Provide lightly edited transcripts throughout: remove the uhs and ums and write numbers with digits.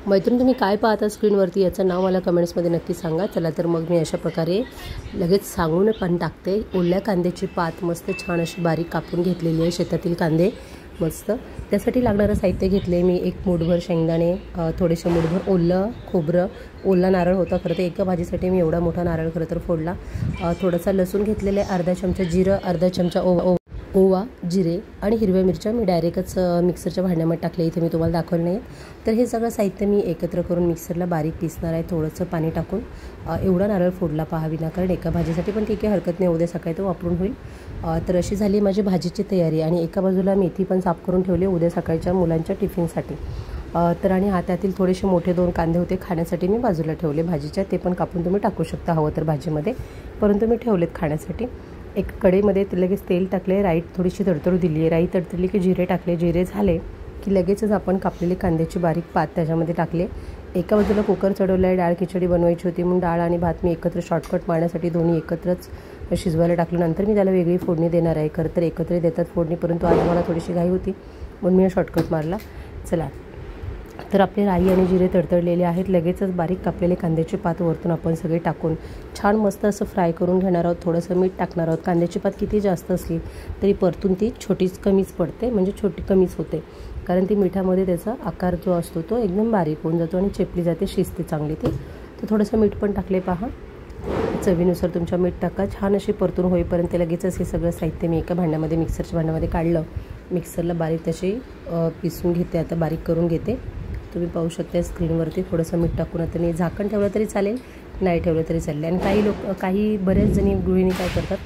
मैत्रीण तुम्ही काय पाहता स्क्रीनवरती याचं नाव मला कमेंट्समध्ये नक्की सांगा। चला तर मग मी अशा प्रकारे लगेच सांगून पण टाकते। ओल्या कांद्याची पात मस्त छान अशी बारीक कापून घेतलेली आहे, शेतातील कांदे मस्त। त्यासाठी लागणारं साहित्य घेतले मी एक मूठभर शेंगदाणे, थोडेसे मूठभर ओलं खोबरं, ओला नारळ होता खरं तर एका भाजीसाठी मी एवढा मोठा नारळ खरं तर फोडला। थोडासा लसूण घेतलेले, अर्धा चमचा जिरं, अर्धा चमचा ओवा, जिरे आणि हिरव्या मिरच्या मी डायरेक्टच मिक्सरच्या भांड्यामध्ये टाकले, इथे मी तुम्हाला दाखवलं नाही। तर हे सगळं साहित्य मी एकत्र करून मिक्सरला बारीक पिसणार आहे, थोडंसं पाणी टाकून। एवढा नारळ फोडला पहा विनाकारण एका भाजीसाठी, पण ठीक आहे हरकत नाही, उद्या सकाळी तो वापरून होईल। तर अशी झाली माझी भाजीची तयारी आणि एका बाजूला मेथी पण साफ करून ठेवली उद्या सकाळच्या मुलांच्या टिफिनसाठी। तर आणि हातातील थोडेसे मोठे 2 कांदे होते खाण्यासाठी, मी बाजूला ठेवले भाजीच्या, ते पण कापून तुम्ही टाकू शकता हवं तर भाजीमध्ये, परंतु मी ठेवलेत खाण्यासाठी। एक कढईमध्ये लगेच तेल टाकले, राई थोडीशी तडतडू दिली आहे, राई तडतडली की जिरे टाकले, जिरे झाले की लगेचच आपण कापलेली कांद्याची बारीक पात त्याच्यामध्ये टाकले। एका बाजूला कुकर चढवला आहे, डाळ खिचडी बनवायची होती म्हणून डाळ आणि भात मी एकत्र शॉर्टकट मारण्यासाठी दोन्ही एकत्रच शिजवायला टाकलं। नंतर मी त्याला वेगळी फोडणी देणार आहे, खरं तर एकत्र देतात फोडणी, परंतु आज मला थोडीशी घाई होती म्हणून मी शॉर्टकट मारला। चला तर आपले राई आणि जिरे तडतडलेले आहेत, लगेचच बारीक कापलेले कांद्याची पात वरतून आपण सगळे टाकून छान मस्त असं फ्राय करून घेणार आहोत। थोडंसं मीठ टाकणार आहोत, कांद्याची पात किती जास्त असली तरी परतून ती कमीच पडते, म्हणजे छोटी कमीच होते, कारण ती मिठामध्ये त्याचा आकार जो असतो तो एकदम बारीक होऊन जातो आणि चेपली जाते, शिजते चांगली ती। तर थोडंसं मीठ पण टाकले पहा, चवीनुसार तुमच्या मीठ टाका। छान अशी परतून होईपर्यंत लगेचच हे सगळं साहित्य मी एका भांड्यामध्ये मिक्सरच्या भांड्यामध्ये काढलं, मिक्सरला बारीक तशी पिसून घेते, आता बारीक करून घेते। तुम्ही पाहू शकता स्क्रीनवरती थोडंसं मीठ टाकून आता मी झाकण ठेवलं तरी चालेल, नाही ठेवलं तरी चालेल। आणि काही बऱ्याच जणी गृहिणी काय करतात,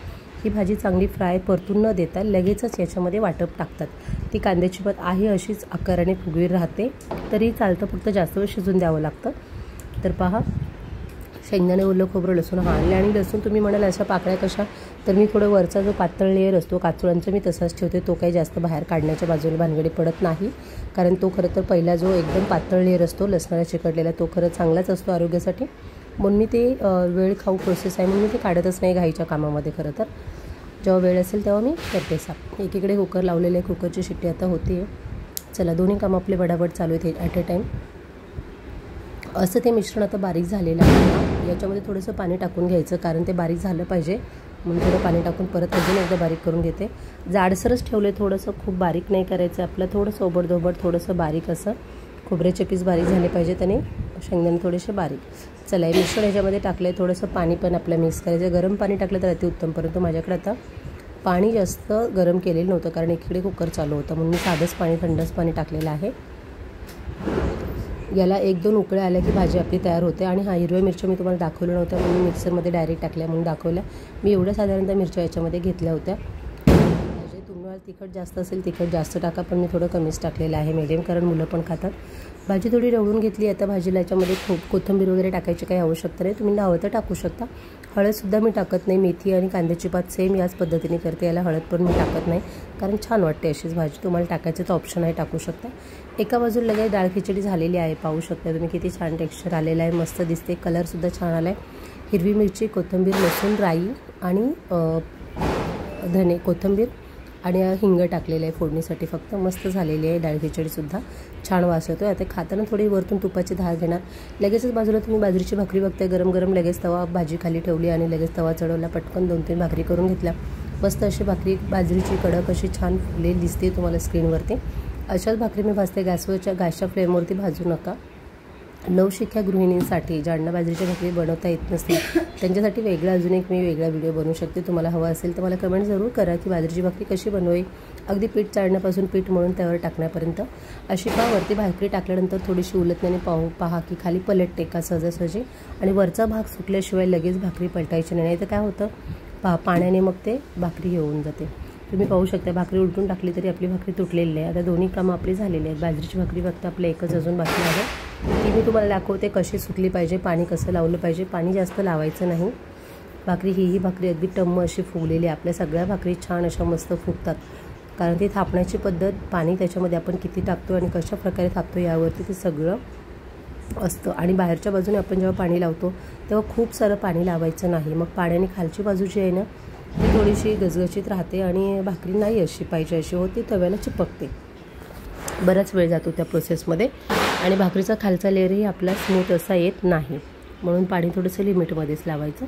ही भाजी चांगली फ्राय परतून न देता लगेचच याच्यामध्ये वाटप टाकतात। ती कांद्याची पात आहे अशीच आकाराने फुगवीर राहते तरी चालतं, फक्त जास्त वेळ शिजून द्यावं लागतं। तर पहा शेंगदाणे, ओलं खोबरं, लसूण आणले, आणि लसूण तुम्ही म्हणाल अशा पाकळ्या कशा, तर मी थोडं वरचा जो पातळ लेयर असतो काचुळांचा मी तसाच ठेवते, तो काही जास्त बाहेर काढण्याच्या बाजूने भानगडी पडत नाही, कारण तो खरं तर पहिला जो एकदम पातळ लेयर असतो लसणाला चिकटलेला तो खरं चांगलाच असतो आरोग्यासाठी, म्हणून मी ते वेळ खाऊ प्रोसेस आहे म्हणून मी ते काढतच नाही घाईच्या कामामध्ये। खरं तर जेव्हा वेळ असेल तेव्हा मी करते साफ। एकीकडे कुकर लावलेलं आहे, कुकरची शिट्टी आता होती आहे। चला दोन्ही कामं आपले बडाबड चालू आहेत ॲट अ टाईम। असं ते मिश्रण आता बारीक झालेलं आहे, याच्यामध्ये थोडंसं पाणी टाकून घ्यायचं, कारण ते बारीक झालं पाहिजे म्हणून थोडं पाणी टाकून परत अजून एकदा बारीक करून घेते। जाडसरच ठेवले, थोडंसं खूप बारीक नाही करायचं आपलं, थोडंसं ओबडधोबड थोडंसं बारीक, असं खोबऱ्याचे पीस बारीक झाले पाहिजेत आणि शेंगदाणे थोडेसे बारीक। चला हे मिश्रण ह्याच्यामध्ये टाकलं आहे, थोडंसं पाणी पण आपलं मिक्स करायचं, गरम पाणी टाकलं तर अतिउत्तम, परंतु माझ्याकडे आता पाणी जास्त गरम केलेलं नव्हतं कारण एकीकडे कुकर चालू होतं, म्हणून मी साधंच पाणी, थंडच पाणी टाकलेलं आहे। याला 1-2 उकळ्या आल्या की भाजी आपली तयार होते। आणि हा हिरव्या मिरच्या मी तुम्हाला दाखवल्या नव्हत्या म्हणून मिक्सरमध्ये डायरेक्ट टाकल्या म्हणून दाखवल्या, मी एवढ्या साधारणतः मिरच्या याच्यामध्ये घेतल्या होत्या। म्हणजे तुम्हाला तिखट जास्त असेल तिखट जास्त टाका, पण मी थोडं कमीच टाकलेलं आहे मीडियम, कारण मुलं पण खातात। भाजी थोडी रवळून घेतली, आता भाजीला याच्यामध्ये कोथिंबीर वगैरे टाकायची काही आवश्यकता नाही, तुम्ही हवं तर टाकू शकता। हळदसुद्धा मी टाकत नाही, मेथी आणि कांद्याची पात सेम याच पद्धतीने करते, याला हळद पण मी टाकत नाही कारण छान वाटते अशीच भाजी। तुम्हाला टाकायचं तर ऑप्शन आहे, टाकू शकता। एका बाजूला लगेच डाळ खिचडी झालेली आहे, पाहू शकता तुम्ही किती छान टेक्स्चर आलेलं आहे, मस्त दिसते, कलरसुद्धा छान आला आहे। हिरवी मिरची, कोथिंबीर, लसूण, राई आणि धने, कोथिंबीर आणि हिंग टाकलेलं आहे फोडणीसाठी फक्त, मस्त झालेली आहे डाळ खिचडीसुद्धा, छान वास येतो। आता खाताना थोडी वरतून तुपाची धार घेणार, लगेचच बाजूला तुम्ही बाजरीची भाकरी बघताय, गरम गरम लगेच तवा भाजी खाली ठेवली आणि लगेच तवा चढवला, पटकन 2-3 भाकरी करून घेतल्या, मस्त अशी भाकरी बाजरीची कडक अशी छान फुगलेली दिसते तुम्हाला स्क्रीनवरती। अशाच भाकरी मी भाजते, गॅसच्या फ्लेमवरती भाजू नका। नवशिक्या गृहिणींसाठी ज्यांना बाजरीच्या भाकरी बनवता येत नसतील त्यांच्यासाठी वेगळा अजून एक मी वेगळा व्हिडिओ बनवू शकते, तुम्हाला हवा असेल तर मला कमेंट जरूर करा की बाजरीची भाकरी कशी बनवावी, अगदी पीठ चाळण्यापासून पीठ मळून त्यावर टाकण्यापर्यंत। अशी वरती भाकरी टाकल्यानंतर थोडीशी उलटण्याने पहा की खाली पलटते का सहजासहजी, आणि वरचा भाग सुकल्याशिवाय लगेच भाकरी पलटायची नाही, तर काय होतं पाण्याने मग ते भाकरी येऊन जाते। तुम्ही पाहू शकता भाकरी उलटून टाकली तरी आपली भाकरी तुटलेली आहे। आता दोन्ही कामं आपली झालेली आहेत, बाजरीची भाकरी फक्त आपलं एकच अजून बाकी आहे, ती मी तुम्हाला दाखवते कशी सुकली पाहिजे, पाणी कसं लावलं पाहिजे, पाणी जास्त लावायचं नाही। भाकरी ही भाकरी अगदी टम्म अशी फुगलेली आहे, आपल्या सगळ्या भाकरी छान अशा मस्त फुगतात, कारण ती थापण्याची पद्धत, पाणी त्याच्यामध्ये आपण किती टाकतो आणि कशा प्रकारे थापतो यावरती ते सगळं असतं। आणि बाहेरच्या बाजूने आपण जेव्हा पाणी लावतो तेव्हा खूप सारं पाणी लावायचं नाही, मग पाण्याने खालची बाजू जी आहे ना ती थोडीशी गजगजीत राहते आणि भाकरी नाही अशी पाहिजे अशी होती, तव्याला चिपकते, बराच वेळ जातो त्या प्रोसेसमध्ये। आणि भाकरीचा खालचा लेअरही आपला स्मूथ असा येत नाही, म्हणून पाणी थोडंसं लिमिटमध्येच लावायचं.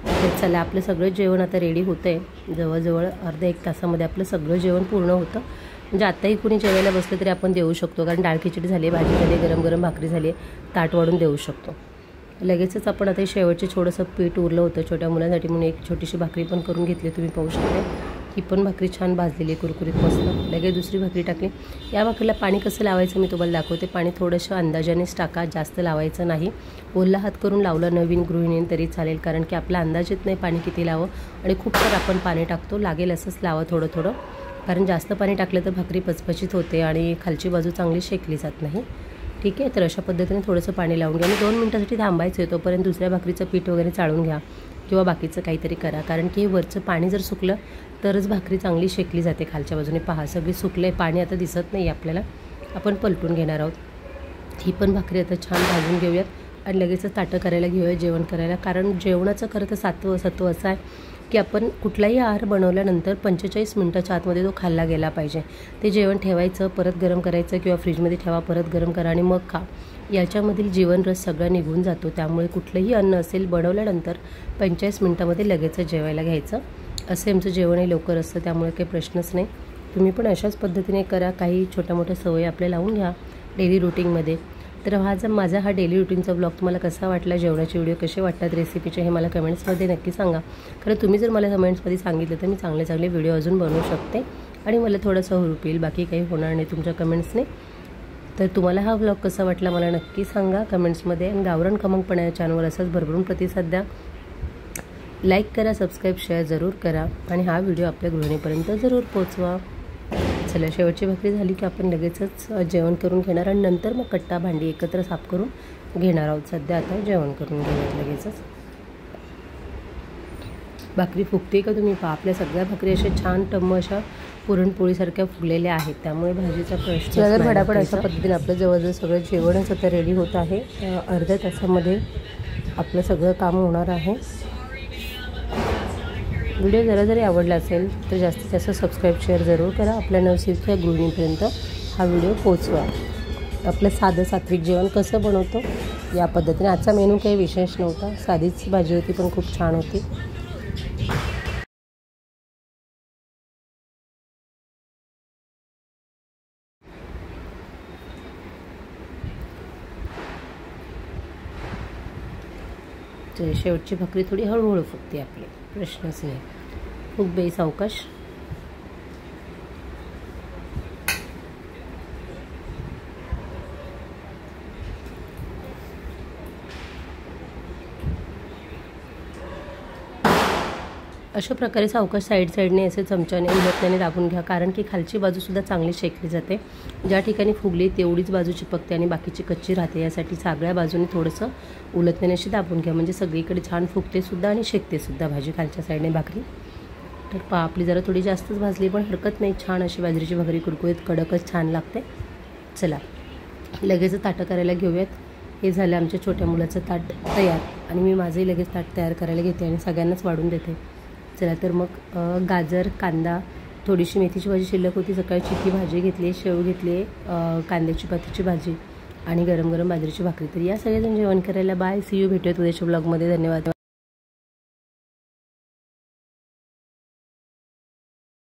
तर चला, आपलं सगळं जेवण आता रेडी होतं आहे. जवळजवळ अर्धा 1 तासामध्ये आपलं सगळं जेवण पूर्ण होतं. म्हणजे आत्ताही कुणी जेवायला बसलं तरी आपण देऊ शकतो, कारण डाळ खिचडी झाली, भाजी झाली, गरम गरम भाकरी झाली, ताट वाढून देऊ शकतो. लगेचच आपण आता शेवटचे थोडंसं पीठ उरलं होतं छोट्या मुलांसाठी म्हणून एक छोटीशी भाकरी पण करून घेतली. तुम्ही पाहू शकता ही पण भाकरी छान भाजलेली कुरकुरीत मस्त. लगेच दुसरी भाकरी टाकली. या भाकरीला पाणी कसं लावायचं मी तुम्हाला दाखवते. पाणी थोडंसं अंदाजानेच टाका, जास्त लावायचं नाही. ओला हात करून लावलं नवीन गृहिणीने तरी चालेल, कारण की आपला अंदाज येत नाही पाणी किती लावं, आणि खूप तर आपण पाणी टाकतो. लागेल असंच लावा थोडं थोडं, कारण जास्त पाणी टाकलं तर भाकरी पचपचित होते आणि खालची बाजू चांगली शेकली जात नाही. ठीक आहे, तर अशा पद्धतीने थोडंसं पाणी लावून घ्या आणि 2 मिनटासाठी थांबायचं आहे. तोपर्यंत दुसऱ्या भाकरीचं पीठ वगैरे चाळून घ्या किंवा बाकीचं काहीतरी करा, कारण की वरचं पाणी जर सुकलं तरच भाकरी चांगली शेकली जाते खालच्या बाजूने. पहा, सगळी सुकलं आहे, पाणी आता दिसत नाही आपल्याला. आपण पलटून घेणार आहोत. ही पण भाकरी आता छान भाजून घेऊयात आणि लगेचच ताटं करायला घेऊया जेवण करायला. कारण जेवणाचं खरं तर सत्व असं आहे की आपण कुठलाही आहार बनवल्यानंतर 45 मिनटाच्या आतमध्ये तो खाल्ला गेला पाहिजे. ते जेवण ठेवायचं, परत गरम करायचं किंवा फ्रीजमध्ये ठेवा, परत गरम करा आणि मग खा. याच्यामधील जीवनरस सगळा निघून जातो. त्यामुळे कुठलंही अन्न असेल बनवल्यानंतर 45 मिनटामध्ये लगेच जेवायला घ्यायचं. असं आमचं जेवणही लवकर असतं, त्यामुळे काही प्रश्नच नाही. तुम्ही पण अशाच पद्धतीने करा. काही छोट्या मोठ्या सवयी आपल्या लावून घ्या डेली रुटीनमध्ये. तर माझा हा डेली रुटीनचा ब्लॉग तुम्हाला कसा वाटला, जेवणाचे व्हिडिओ कसे वाटतात रेसिपीचे, हे मला कमेंट्समध्ये नक्की सांगा. खरं तुम्ही जर मला कमेंट्समध्ये सांगितलं तर मी चांगले चांगले व्हिडिओ अजून बनवू शकते आणि मला थोडंसं हुरूप येईल. बाकी काही होणार नाही तुमच्या कमेंट्सने. तर तुम्हाला हा ब्लॉग कसा वाटला मला नक्की सांगा कमेंट्समध्ये. आणि गावरान खमंगपणा या चॅनलवर असाच भरभरून प्रतिसाद द्या. लाईक करा, सबस्क्राईब, शेअर जरूर करा आणि हा व्हिडिओ आपल्या गृहिणीपर्यंत जरूर पोचवा. चला, शेवटची भाकरी झाली की आपण लगेचच जेवण करून घेणार आणि नंतर मग कट्टा भांडी एकत्र साफ करून घेणार आहोत. सध्या आता जेवण करून घेऊयात लगेचच. भाकरी फुगते का तुम्ही पहा. आपल्या सगळ्या भाकरी अशा छान टम्म अशा पुरणपोळीसारख्या फुगलेल्या आहेत, त्यामुळे भाजीचा प्रश्न जर फटाफट अशा पद्धतीने आपलं जवळजवळ सगळं जेवणच आता रेडी होत आहे. अर्ध्या तासामध्ये आपलं सगळं काम होणार आहे. व्हिडिओ जरी आवडला असेल तर जास्तीत जास्त सबस्क्राईब, शेअर जरूर करा. आपल्या नवशिक्या गृहिणीपर्यंत हा व्हिडिओ पोचवा. आपलं साधं सात्विक जेवण कसं बनवतो या पद्धतीने. आजचा मेनू काही विशेष नव्हता, साधीच भाजी होती पण खूप छान होती. शेवटची भाकरी थोडी हळूहळू फुगते आपली, प्रश्नच नाही. खूप बेसावकाश. अशा प्रकारे सावकाश साईडने असे चमच्याने उलटण्याने दाबून घ्या, कारण की खालची बाजूसुद्धा चांगली शेकली जाते. ज्या ठिकाणी फुगली तेवढीच बाजू चिपकते आणि बाकीची कच्ची राहते. यासाठी सगळ्या बाजूने थोडंसं उलटण्याने अशी दाबून घ्या, म्हणजे सगळीकडे छान फुगतेसुद्धा आणि शेकतेसुद्धा भाजी खालच्या साईडने भाकरी. तर आपली जरा थोडी जास्तच भाजली पण हरकत नाही. छान अशी बाजरीची भाकरी कुरकुरीत कडकच छान लागते. चला, लगेच ताटं करायला घेऊयात. हे झालं आमच्या छोट्या मुलाचं ताट तयार आणि मी माझंही लगेच ताट तयार करायला घेते आणि सगळ्यांनाच वाढून देते. चला, तर मग गाजर, कांदा, थोडीशी मेथीची भाजी शिल्लक होती सकाळची, ती भाजी घेतली, शेव घेतली, कांद्याची पातीची भाजी आणि गरम गरम बाजरीची भाकरी. तर या सगळेजण जेवण करायला. बाय, सी यू, भेटूयात उद्याच्या ब्लॉगमध्ये. धन्यवाद.